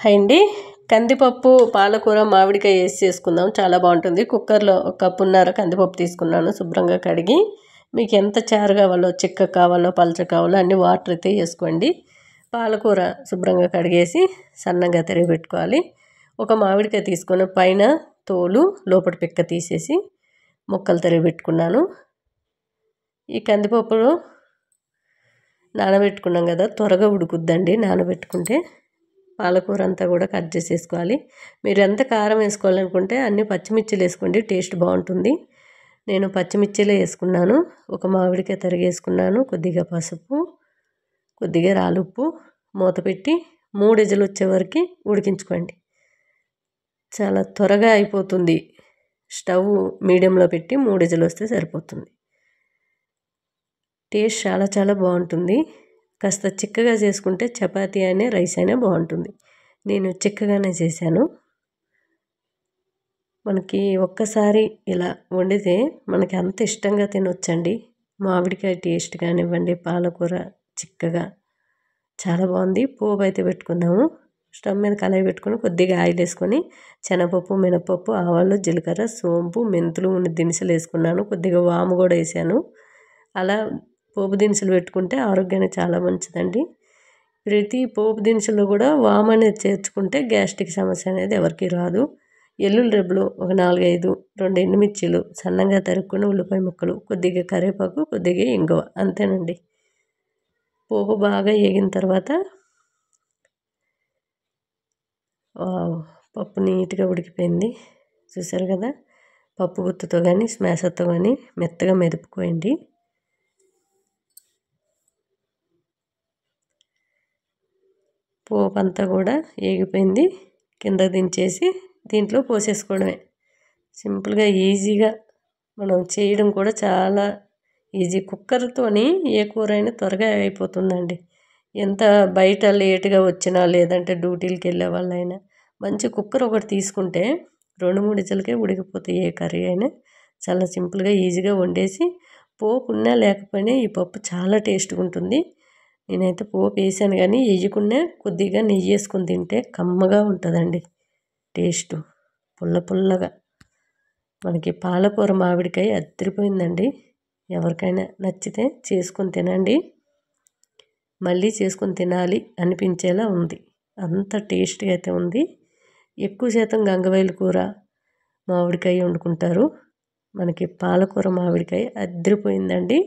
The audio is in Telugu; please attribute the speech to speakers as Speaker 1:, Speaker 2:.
Speaker 1: హాయ్ అండి. కందిపప్పు పాలకూర మామిడికాయ వేసి చేసుకుందాం, చాలా బాగుంటుంది. కుక్కర్లో ఒక కప్పున్నర కందిపప్పు తీసుకున్నాను, శుభ్రంగా కడిగి. మీకు ఎంత చారు కావాలో, చిక్క కావాలో, పలచ కావాలో అన్ని వాటర్ అయితే వేసుకోండి. పాలకూర శుభ్రంగా కడిగేసి సన్నగా తరిగి పెట్టుకోవాలి. ఒక మామిడికాయ తీసుకొని పైన తోలు లోపల పిక్క తీసేసి ముక్కలు తరిగి పెట్టుకున్నాను. ఈ కందిపప్పులు నానబెట్టుకున్నాం కదా, త్వరగా ఉడుకుద్దండి నానబెట్టుకుంటే. పాలకూర అంతా కూడా కట్ చేసేసుకోవాలి. మీరు ఎంత కారం వేసుకోవాలనుకుంటే అన్ని పచ్చిమిర్చిలు వేసుకోండి, టేస్ట్ బాగుంటుంది. నేను పచ్చిమిర్చిలే వేసుకున్నాను. ఒక మామిడికాయ తరిగేసుకున్నాను, కొద్దిగా పసుపు, కొద్దిగా రాలుప్పు, మూత పెట్టి 3 విజిల్ వచ్చే వరకు ఉడికించుకోండి. చాలా త్వరగా అయిపోతుంది. స్టవ్ మీడియంలో పెట్టి 3 విజిల్ వస్తే సరిపోతుంది. టేస్ట్ చాలా చాలా బాగుంటుంది. కాస్త చిక్కగా చేసుకుంటే చపాతీ అయినా రైస్ అయినా బాగుంటుంది. నేను చిక్కగానే చేశాను. మనకి ఒక్కసారి ఇలా వండితే మనకి అంత ఇష్టంగా తినొచ్చండి. మామిడికాయ టేస్ట్ కానివ్వండి, పాలకూర చిక్కగా చాలా బాగుంది. పోపు అయితే పెట్టుకుందాము. స్టవ్ మీద కళాయి పెట్టుకొని కొద్దిగా ఆయిల్ వేసుకొని శనగపప్పు, మినపప్పు, ఆవాలు, జీలకర్ర, సోంపు, మెంతులు, దినుసులు వేసుకున్నాను. కొద్దిగా వాము కూడా వేసాను. అలా పోపు దినుసులు పెట్టుకుంటే ఆరోగ్యానికి చాలా మంచిదండి. ప్రతి పోపు దినుసుల్లో కూడా వాము అనేది చేర్చుకుంటే గ్యాస్ట్రిక్ సమస్య అనేది ఎవరికి రాదు. ఎల్లుల్లి రెబ్బలు ఒక 4-5, 2 ఎండుమిర్చీలు, సన్నగా తరుక్కున్న ఉల్లిపాయ ముక్కలు, కొద్దిగా కరివేపాకు, కొద్దిగా ఇంగువ, అంతేనండి. పోపు బాగా వేగిన తర్వాత పప్పు నీట్గా ఉడికిపోయింది, చూసారు కదా. పప్పు గుత్తుతో కానీ స్మాషర్తో కానీ మెత్తగా మెదుపుకోండి. పోపు అంతా కూడా వేగిపోయింది. కింద దించేసి దీంట్లో పోసేసుకోవడమే. సింపుల్గా ఈజీగా మనం చేయడం కూడా చాలా ఈజీ. కుక్కర్తోని ఏ కూర అయినా త్వరగా అయిపోతుందండి. ఎంత బయట లేటుగా వచ్చినా, లేదంటే డ్యూటీలకు వెళ్ళే వాళ్ళైనా మంచి కుక్కర్ ఒకటి తీసుకుంటే 2-3 విజిల్కే ఉడికిపోతాయి. ఏ కర్రీ అయినా చాలా సింపుల్గా ఈజీగా వండేసి, పోపు ఉన్నా లేకపోయినా ఈ పప్పు చాలా టేస్ట్గా ఉంటుంది. నేనైతే పోపు వేసాను కానీ వేయకుండా కొద్దిగా నెయ్యి వేసుకొని తింటే కమ్మగా ఉంటుందండి టేస్ట్, పుల్ల పుల్లగా. మనకి పాలకూర మామిడికాయ అదిరిపోయిందండి. ఎవరికైనా నచ్చితే చేసుకొని తినండి, మళ్ళీ చేసుకొని తినాలి అనిపించేలా ఉంది. అంత టేస్ట్గా అయితే ఉంది. ఎక్కువ శాతం గంగవాయిల కూర, మామిడికాయ వండుకుంటారు. మనకి పాలకూర మామిడికాయ అదిరిపోయిందండి.